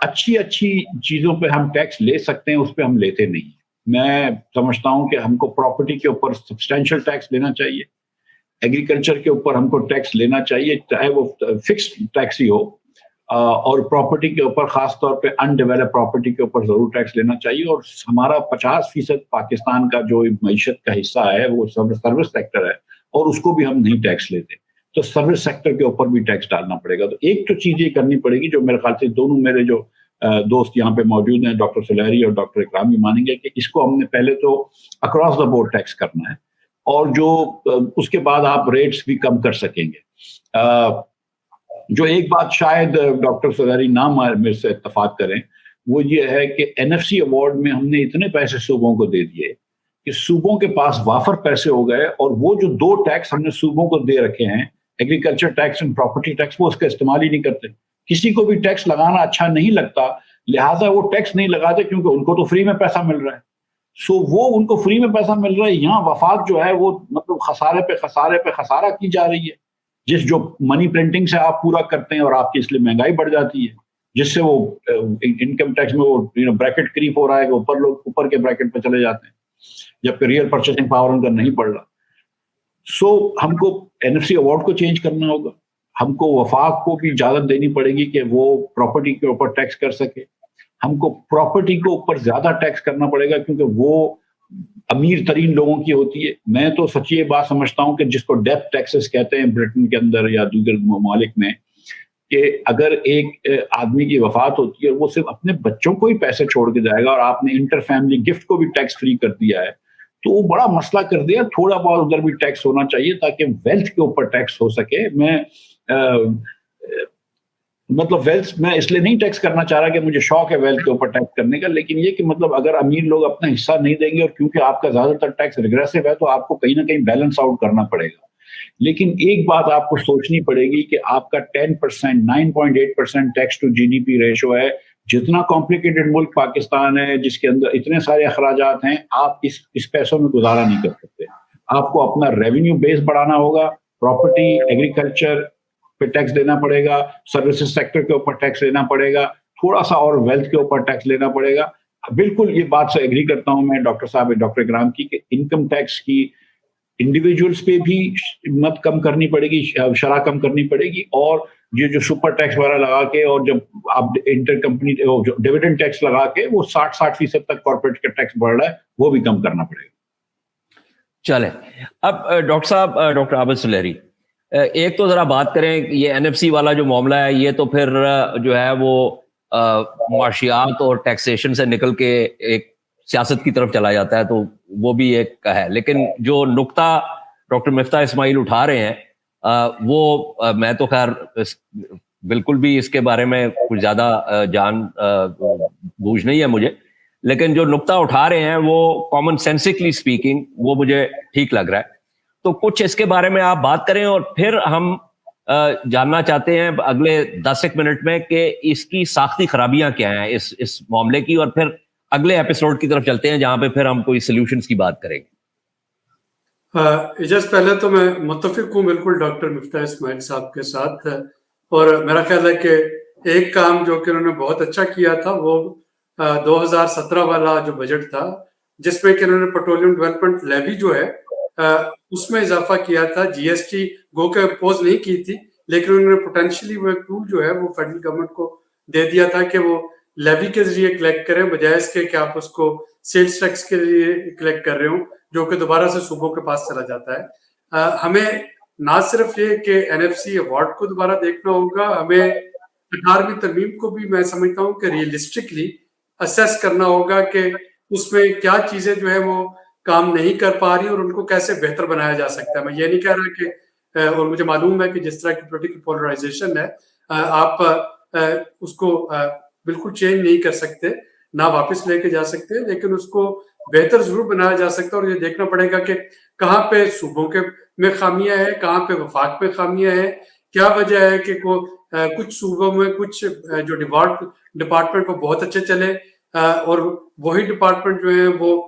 اچھی چیزوں پہ ہم ٹیکس لے سکتے ہیں اس پہ ہم لیتے نہیں. میں سمجھتا ہوں کہ ہم کو پراپرٹی کے اوپر سبسٹینشیل ٹیکس لینا چاہیے, ایگریکلچر کے اوپر ہم کو ٹیکس لینا چاہیے, چاہے وہ فکسڈ ٹیکس ہی ہو, اور پراپرٹی کے اوپر خاص طور پہ ان ڈیولپ پراپرٹی کے اوپر ضرور ٹیکس لینا چاہیے. اور ہمارا 50% پاکستان کا جو معیشت کا حصہ ہے وہ سروس سیکٹر ہے, اور اس کو بھی ہم نہیں ٹیکس لیتے, تو سروس سیکٹر کے اوپر بھی ٹیکس ڈالنا پڑے گا. تو ایک تو چیز یہ کرنی پڑے گی جو میرے خیال سے دونوں میرے جو دوست یہاں پہ موجود ہیں, ڈاکٹر سلیری اور ڈاکٹر اکرام بھی مانیں گے, کہ اس کو ہم نے پہلے تو اکراس دا بورڈ ٹیکس کرنا ہے, اور جو اس کے بعد آپ ریٹس بھی کم کر سکیں گے. جو ایک بات شاید ڈاکٹر سلیری نہ میرے سے اتفاق کریں, وہ یہ ہے کہ NFC ایوارڈ میں ہم نے اتنے پیسے صوبوں کو دے دیے کہ صوبوں کے پاس وافر پیسے ہو گئے, اور وہ جو 2 ٹیکس ہم نے صوبوں کو دے رکھے ہیں, ایگریکلچر ٹیکس اور پراپرٹی ٹیکس, وہ اس کا استعمال ہی نہیں کرتے. کسی کو بھی ٹیکس لگانا اچھا نہیں لگتا, لہٰذا وہ ٹیکس نہیں لگاتے کیونکہ ان کو تو فری میں پیسہ مل رہا ہے. سو وہ ان کو فری میں پیسہ مل رہا ہے, یہاں وفاق جو ہے وہ مطلب خسارے پہ خسارے پہ خسارہ کی جا رہی ہے, جس جو منی پرنٹنگ سے آپ پورا کرتے ہیں, اور آپ کی اس لیے مہنگائی بڑھ جاتی ہے, جس سے وہ انکم ٹیکس میں وہ بریکٹ کریپ ہو رہا ہے کہ اوپر لوگ اوپر کے بریکٹ پہ چلے جاتے ہیں, جبکہ ریئل پرچیسنگ پاور ان کا نہیں پڑ رہا. سو ہم کو NFC ایوارڈ کو چینج کرنا ہوگا, ہم کو وفاق کو بھی اجازت دینی پڑے گی کہ وہ پراپرٹی کے اوپر ٹیکس کر سکے. ہم کو پراپرٹی کے اوپر زیادہ ٹیکس کرنا پڑے گا کیونکہ وہ امیر ترین لوگوں کی ہوتی ہے. میں تو سچی یہ بات سمجھتا ہوں کہ جس کو ڈیتھ ٹیکسز کہتے ہیں برٹن کے اندر یا دیگر ممالک میں, کہ اگر ایک آدمی کی وفات ہوتی ہے وہ صرف اپنے بچوں کو ہی پیسے چھوڑ کے جائے گا, اور آپ نے انٹر فیملی گفٹ کو بھی ٹیکس فری کر دیا ہے, تو وہ بڑا مسئلہ کر دیا. تھوڑا بہت ادھر بھی ٹیکس ہونا چاہیے تاکہ ویلتھ کے اوپر ٹیکس ہو سکے. میں مطلب ویلتھ میں اس لیے نہیں ٹیکس کرنا چاہ رہا کہ مجھے شوق ہے ویلتھ کے اوپر ٹیکس کرنے کا، لیکن یہ کہ مطلب اگر امیر لوگ اپنا حصہ نہیں دیں گے اور کیونکہ آپ کا زیادہ تر ٹیکس ریگریسو ہے تو آپ کو کہیں نہ کہیں بیلنس آؤٹ کرنا پڑے گا. لیکن ایک بات آپ کو سوچنی پڑے گی کہ آپ کا 10% 9.8% tax to G D P ratio ہے. جتنا کمپلیکیٹڈ ملک پاکستان ہے جس کے اندر اتنے سارے اخراجات ہیں، آپ اس پیسوں میں گزارا نہیں کر سکتے. آپ کو اپنا ریونیو بیس بڑھانا ہوگا، پراپرٹی، ایگریکلچر پہ ٹیکس دینا پڑے گا، سروسز سیکٹر کے اوپر ٹیکس لینا پڑے گا، تھوڑا سا اور ویلتھ کے اوپر ٹیکس لینا پڑے گا. بالکل یہ بات سے ایگری کرتا ہوں میں ڈاکٹر صاحب، ڈاکٹر اکرام کی، کہ انکم ٹیکس کی انڈیویجولس پہ بھی مت کم کرنی پڑے گی، شرح کم کرنی پڑے گی، اور یہ جو سپر ٹیکس وغیرہ لگا کے اور جب آپ انٹر کمپنی ڈیویڈنڈ ٹیکس لگا کے وہ 60% تک کارپوریٹ کا ٹیکس بڑھ رہا ہے، وہ بھی کم کرنا پڑے گا. چلیں اب ڈاکٹر صاحب، ڈاکٹر عابد سلیری، ایک تو ذرا بات کریں یہ این ایف سی والا جو معاملہ ہے، یہ تو پھر جو ہے وہ معاشیات اور ٹیکسیشن سے نکل کے ایک سیاست کی طرف چلا جاتا ہے، تو وہ بھی ایک ہے. لیکن جو نقطہ ڈاکٹر مفتاح اسماعیل اٹھا رہے ہیں وہ میں تو خیر بالکل بھی اس کے بارے میں کچھ زیادہ جان بوجھ نہیں ہے مجھے، لیکن جو نقطہ اٹھا رہے ہیں وہ کامن سینسکلی اسپیکنگ وہ مجھے ٹھیک لگ رہا ہے. تو کچھ اس کے بارے میں آپ بات کریں، اور پھر ہم جاننا چاہتے ہیں اگلے 10 منٹ میں کہ اس کی ساختی خرابیاں کیا ہیں اس معاملے کی، اور پھر اگلے ایپیسوڈ کی طرف چلتے ہیں جہاں پہ پھر ہم کوئی سولوشنز کی بات کریں گے. اجاز پہلے تو میں متفق ہوں بالکل ڈاکٹر مفتاح اسماعیل صاحب کے ساتھ، اور میرا خیال ہے کہ ایک کام جو کہ انہوں نے بہت اچھا کیا تھا وہ 2017 والا جو بجٹ تھا، جس میں کہ انہوں نے پیٹرولیم ڈیولپمنٹ لیوی جو ہے اس میں اضافہ کیا تھا. جی ایس ٹی گو کے اپوز نہیں کی تھی، لیکن انہوں نے پوٹینشلی وہ ایک ٹول جو ہے وہ فیڈرل گورنمنٹ کو دے دیا تھا کہ وہ لیوی کے ذریعے کلیکٹ کریں، بجائے اس کے کہ آپ اس کو سیلز ٹیکس کے ذریعے کلیکٹ کر رہے ہوں، جو کہ دوبارہ سے صوبوں کے پاس چلا جاتا ہے. ہمیں نہ صرف یہ کہ این ایف سی ایوارڈ کو دوبارہ دیکھنا ہوگا، ہمیں 18ویں ترمیم کو بھی میں سمجھتا ہوں کہ ریئلسٹکلی اسیس کرنا ہوگا کہ اس میں کیا چیزیں جو ہے وہ کام نہیں کر پا رہی اور ان کو کیسے بہتر بنایا جا سکتا ہے. میں یہ نہیں کہہ رہا کہ اور مجھے معلوم ہے کہ جس طرح کی پولیٹیکل پولرائزیشن ہے آپ اس کو بالکل چینج نہیں کر سکتے، نہ واپس لے کے جا سکتے، لیکن اس کو بہتر ضرور بنایا جا سکتا ہے. اور یہ دیکھنا پڑے گا کہ کہاں پہ صوبوں کے میں خامیاں ہیں، کہاں پہ وفاق میں خامیاں ہیں، کیا وجہ ہے کہ کچھ صوبوں میں کچھ جو ڈپارٹمنٹ وہ بہت اچھے چلے اور وہی ڈپارٹمنٹ جو ہیں وہ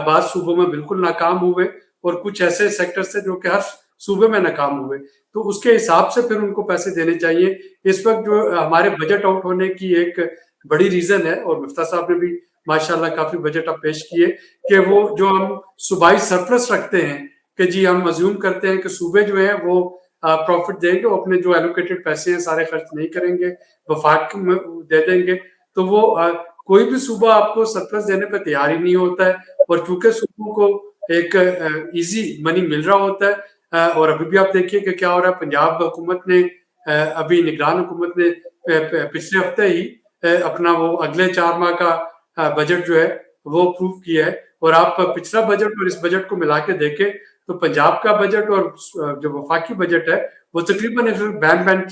بعض صوبوں میں بالکل ناکام ہوئے، اور کچھ ایسے سیکٹر سے جو کہ ہر صوبے میں ناکام ہوئے. تو اس کے حساب سے پھر ان کو پیسے دینے چاہیے. اس وقت جو ہمارے بجٹ آؤٹ ہونے کی ایک بڑی ریزن ہے، اور مفتاح صاحب نے بھی ماشاءاللہ کافی بجٹ اب پیش کیے، کہ وہ جو ہم صوبائی سرپلس رکھتے ہیں کہ جی ہم ازیوم کرتے ہیں کہ صوبے جو ہیں وہ پروفٹ دیں گے، وہ اپنے جو ایلوکیٹڈ پیسے ہیں سارے خرچ نہیں کریں گے، وفاق میں دے دیں گے. تو وہ کوئی بھی صوبہ آپ کو سرپلس دینے پہ تیار ہی نہیں ہوتا ہے، اور چونکہ صوبوں کو ایک ایزی منی مل رہا ہوتا ہے. اور ابھی بھی آپ دیکھیے کہ کیا ہو رہا ہے. پنجاب حکومت نے ابھی نگران حکومت نے پچھلے ہفتے ہی اپنا وہ اگلے 4 ماہ کا بجٹ جو ہے وہ اپروو کیا ہے، اور آپ پچھلا بجٹ اور اس بجٹ کو ملا کے دیکھیں تو پنجاب کا بجٹ اور جو وفاقی بجٹ ہے وہ تقریباً بین بین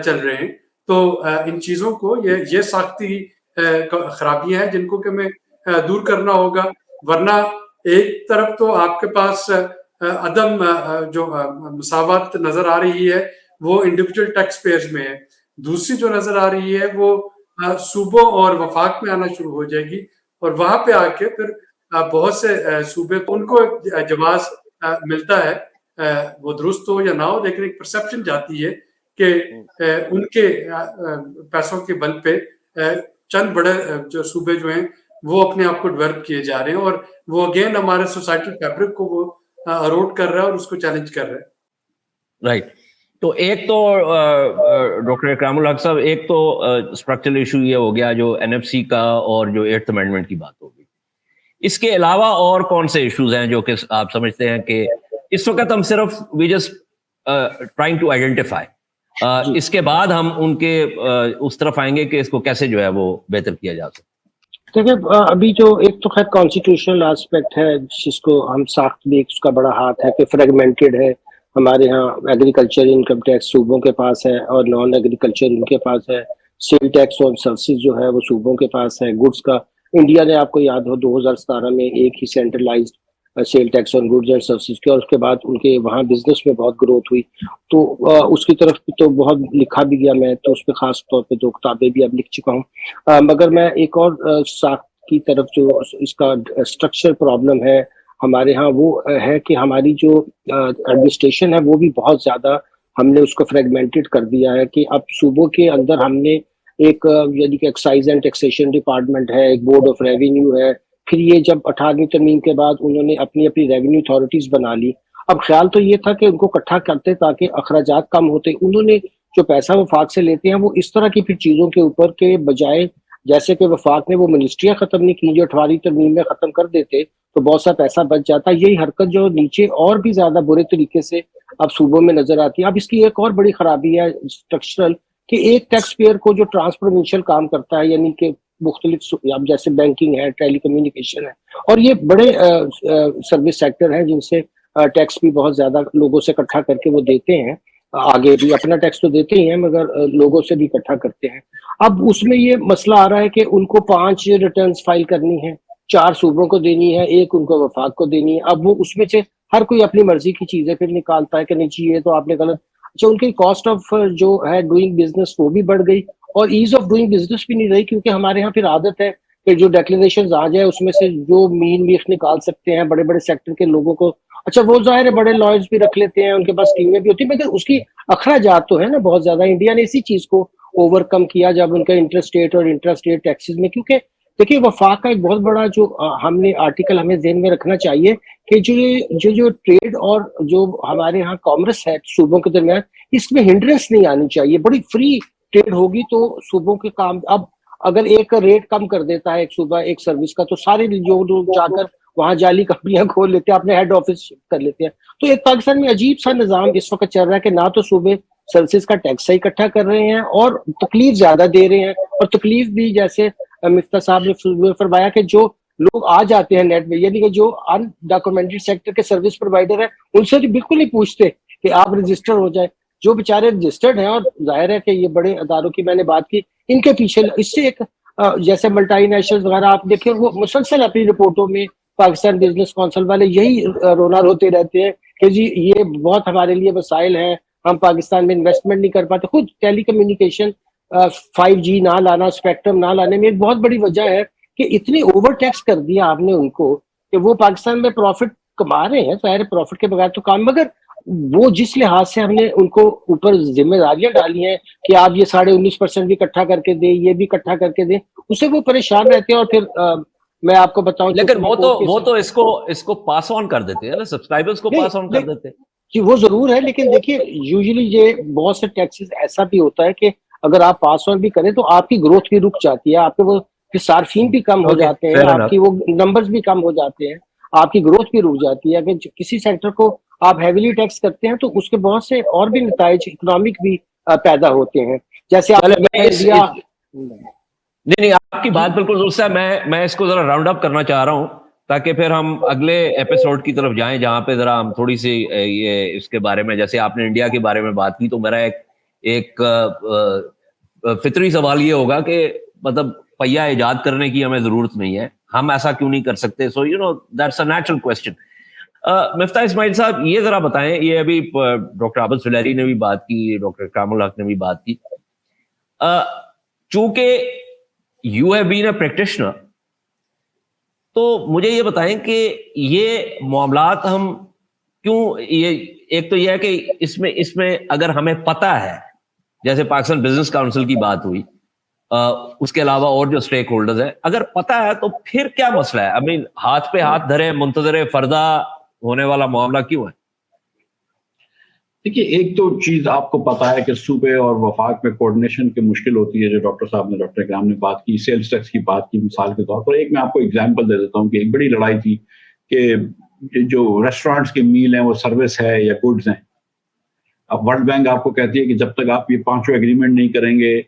چل رہے ہیں. تو ان چیزوں کو یہ ساختی خرابیاں ہیں جن کو کہ ہمیں دور کرنا ہوگا، ورنہ ایک طرف تو آپ کے پاس عدم جو مساوات نظر آ رہی ہے وہ انڈیویجول ٹیکس پیئرز میں ہے، دوسری جو نظر آ رہی ہے وہ صوبوں اور وفاق میں آنا شروع ہو جائے گی، اور وہاں پہ آ کے پھر بہت سے صوبے ان کو جواز ملتا ہے، وہ درست ہو یا نہ ہو، لیکن ایک پرسپشن جاتی ہے کہ ان کے پیسوں کے بل پہ چند بڑے جو صوبے جو ہیں وہ اپنے آپ کو ڈیولپ کیے جا رہے ہیں، اور وہ اگین ہمارے سوسائٹی فیبرک کو وہ اروڈ کر رہا ہے اور اس کو چیلنج کر رہا ہے. رائٹ. تو ایک تو ڈاکٹر اکرام الحق صاحب، ایک تو اسٹرکچرل ایشو یہ ہو گیا جو این ایف سی کا اور جو 8th امینڈمنٹ کی بات ہوگی. اس کے علاوہ اور کون سے ایشوز ہیں جو کہ آپ سمجھتے ہیں کہ اس وقت ہم صرف we just trying to identify, اس کے بعد ہم ان کے اس طرف آئیں گے کہ اس کو کیسے جو ہے وہ بہتر کیا جا سکتا؟ دیکھیں ابھی جو ایک تو خیر کانسٹیٹیوشنل آسپیکٹ ہے جس کو ہم ساخت بھی اس کا بڑا ہاتھ ہے کہ فریگمنٹڈ ہے، ہمارے ہاں ایگریکلچر انکم ٹیکس صوبوں کے پاس ہے اور نان ایگریکلچر ان کے پاس ہے. سیل ٹیکس اور سروسز جو ہے وہ صوبوں کے پاس ہے. گڈس کا انڈیا نے آپ کو یاد ہو 2017 میں ایک ہی centralised sale tax on goods and services کے، اور اس کے بعد ان کے وہاں بزنس میں بہت گروتھ ہوئی. تو اس کی طرف تو بہت لکھا بھی گیا، میں تو اس پہ خاص طور پہ 2 کتابیں بھی اب لکھ چکا ہوں. مگر میں ایک اور ساخت کی طرف جو اس کا اسٹرکچر پرابلم ہے ہمارے ہاں وہ ہے کہ ہماری جو ایڈمنسٹریشن ہے وہ بھی بہت زیادہ ہم نے اس کو فریگمنٹڈ کر دیا ہے کہ اب صوبوں کے اندر ہم نے ایک یعنی کہ ایکسائز اینڈ ٹیکسیشن ڈپارٹمنٹ ہے، ایک بورڈ آف ریونیو ہے. پھر یہ جب 18ویں ترمیم کے بعد انہوں نے اپنی ریونیو اتھارٹیز بنا لی. اب خیال تو یہ تھا کہ ان کو اکٹھا کرتے تاکہ اخراجات کم ہوتے. انہوں نے جو پیسہ وفاق سے لیتے ہیں وہ اس طرح کی پھر چیزوں کے اوپر کے بجائے، جیسے کہ وفاق نے وہ منسٹریاں ختم نہیں کی جو 18ویں ترمیم میں ختم کر دیتے تو بہت سا پیسہ بچ جاتا. یہی حرکت جو نیچے اور بھی زیادہ برے طریقے سے اب صوبوں میں نظر آتی ہے. اب اس کی ایک اور بڑی خرابی ہے اسٹرکچرل کہ ایک ٹیکس پیئر کو جو ٹرانسفرمنشل کام کرتا ہے، یعنی کہ مختلف اب جیسے بینکنگ ہے، ٹیلی کمیونیکیشن ہے، اور یہ بڑے سروس سیکٹر ہیں جن سے ٹیکس بھی بہت زیادہ لوگوں سے اکٹھا کر کے وہ دیتے ہیں. آگے بھی اپنا ٹیکس تو دیتے ہی ہیں مگر لوگوں سے بھی اکٹھا کرتے ہیں. اب اس میں یہ مسئلہ آ رہا ہے کہ ان کو 5 ریٹرنز فائل کرنی ہے، 4 صوبوں کو دینی ہے، 1 ان کو وفاق کو دینی ہے. اب وہ اس میں سے ہر کوئی اپنی مرضی کی چیزیں پھر نکالتا ہے کہ نہیں جی یہ تو آپ نے غلط. اچھا، ان کی کاسٹ آف جو ہے ڈوئنگ بزنس وہ بھی بڑھ گئی اور ایز آف ڈوئنگ بزنس بھی نہیں رہی، کیونکہ ہمارے ہاں پھر عادت ہے کہ جو ڈیکلریشنز آ جائے اس میں سے جو مین میخ نکال سکتے ہیں بڑے بڑے سیکٹر کے لوگوں کو. اچھا وہ ظاہر ہے بڑے لائرز بھی رکھ لیتے ہیں، ان کے پاس ٹیمیں بھی ہوتی ہیں، مگر اس کی اخراجات تو ہے نا بہت زیادہ. انڈیا نے اسی چیز کو اوور کم کیا جب ان کا انٹرسٹیٹ اور انٹرسٹیٹ ٹیکسز میں، کیونکہ دیکھیے وفاق کا ایک بہت بڑا جو ہم نے آرٹیکل ہمیں ذہن میں رکھنا چاہیے کہ جو ٹریڈ اور جو ہمارے ہاں کامرس ہے صوبوں کے درمیان، اس میں ہنڈرنس نہیں آنی چاہیے. بڑی فری ٹریڈ ہوگی تو صوبوں کے کام. اب اگر ایک ریٹ کم کر دیتا ہے ایک صوبہ ایک سروس کا تو سارے جو لوگ جا کر وہاں جعلی کمپنیاں کھول لیتے ہیں، اپنے ہیڈ آفس شفٹ کر لیتے ہیں. تو ایک پاکستان میں عجیب سا نظام اس وقت چل رہا ہے کہ نہ تو صوبے سروسز کا ٹیکس صحیح اکٹھا کر رہے ہیں اور تکلیف زیادہ دے رہے ہیں. اور تکلیف بھی جیسے مفتاح صاحب نے فرمایا کہ جو لوگ آ جاتے ہیں نیٹ میں، یعنی کہ جو ان ڈاکومنٹڈ سیکٹر کے سروس پرووائڈر ہیں ان سے بالکل نہیں پوچھتے کہ آپ رجسٹر ہو جائے. جو بیچارے رجسٹرڈ ہیں، اور ظاہر ہے کہ یہ بڑے اداروں کی میں نے بات کی، ان کے پیچھے اس سے ایک جیسے ملٹی نیشنل وغیرہ آپ دیکھیں وہ مسلسل اپنی رپورٹوں میں پاکستان بزنس کونسل والے یہی رونا روتے رہتے ہیں کہ جی یہ بہت ہمارے لیے مسائل ہیں، ہم پاکستان میں انویسٹمنٹ نہیں کر پاتے. خود ٹیلی کمیونیکیشن 5G نہ لانا، اسپیکٹرم نہ لانے میں ایک بہت بڑی وجہ ہے کہ اتنی اوور ٹیکس کر دیا آپ نے ان کو کہ وہ پاکستان میں پروفٹ کما رہے ہیں. ظاہر پروفٹ کے بغیر تو کام، مگر وہ جس لحاظ سے ہم نے ان کو اوپر ذمہ داریاں ڈالی ہیں کہ آپ یہ 19.5% بھی اکٹھا کر کے دیں، یہ بھی اکٹھا کر کے دیں، اس سے وہ پریشان رہتے ہیں. اور پھر میں آپ کو بتاؤں لیکن وہ تو اس کو پاس آن کر دیتے ہیں نا، سبسکرائبرز کو پاس آن کر دیتے ہیں. جی وہ ضرور ہے، لیکن دیکھیے یوزلی یہ بہت سے ٹیکسز ایسا بھی ہوتا ہے کہ اگر آپ پاس آن بھی کریں تو آپ کی گروتھ بھی رک جاتی ہے، آپ کے وہ صارفین بھی کم ہو جاتے ہیں، آپ کی وہ نمبرز بھی کم ہو جاتے ہیں، آپ کی گروتھ بھی رک جاتی ہے. اگر کسی سیکٹر کو آپ ہیویلی ٹیکس کرتے ہیں تو اس کے بہت سے اور بھی نتائج اکنامک بھی پیدا ہوتے ہیں. جیسے آپ انڈیا نہیں آپ کی بات بالکل درست ہے. میں اس کو ذرا راؤنڈ اپ کرنا چاہ رہا ہوں تاکہ پھر ہم اگلے ایپیسوڈ کی طرف جائیں جہاں پہ ذرا ہم تھوڑی سی یہ اس کے بارے میں، جیسے آپ نے انڈیا کے بارے میں بات کی، تو میرا ایک فطری سوال یہ ہوگا کہ مطلب پہیہ ایجاد کرنے کی ہمیں ضرورت نہیں ہے، ہم ایسا کیوں نہیں کر سکتے؟ So that's a natural question. مفتاح اسماعیل صاحب یہ ذرا بتائیں، یہ ابھی ڈاکٹر عابد سلیری نے بھی بات کی، ڈاکٹر کامل حق نے بھی بات کی، چونکہ you have been a practitioner, تو مجھے یہ بتائیں کہ یہ معاملات ہم کیوں، یہ ایک تو یہ ہے کہ اس میں اگر ہمیں پتہ ہے، جیسے پاکستان بزنس کاؤنسل کی بات ہوئی، اس کے علاوہ اور جو اسٹیک ہولڈرز ہیں، اگر پتہ ہے تو پھر کیا مسئلہ ہے؟ I mean ہاتھ پہ ہاتھ دھرے منتظر فردا ہونے والا معاملہ کیوں ہے؟ دیکھیے ایک تو چیز آپ کو پتا ہے کہ صوبے اور وفاق میں کوارڈینیشن کی مشکل ہوتی ہے، جو ڈاکٹر صاحب نے، ڈاکٹر اکرام نے بات کی، سیلز ٹیکس کی بات کی مثال کے طور پر. ایک میں آپ کو ایگزامپل دے دیتا ہوں کہ ایک بڑی لڑائی تھی کہ جو ریسٹورانٹس کے میل ہیں وہ سروس ہے یا گڈز ہیں. اب ورلڈ بینک آپ کو کہتی ہے کہ جب تک آپ یہ 5 ایگریمنٹ نہیں کریں گے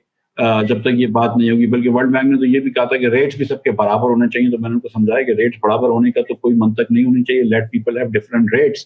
جب تک یہ بات نہیں ہوگی، بلکہ ورلڈ بینک نے تو یہ بھی کہا تھا کہ ریٹس بھی سب کے برابر ہونے چاہیے. تو میں نے ان کو سمجھایا کہ ریٹس برابر ہونے کا تو کوئی منطق نہیں ہونی چاہیے، let people have different rates.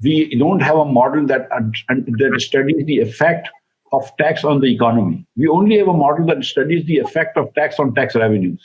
We don't have a model that studies the effect of tax on the economy. We only have a model that studies the effect of tax on tax revenues.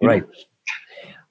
Right.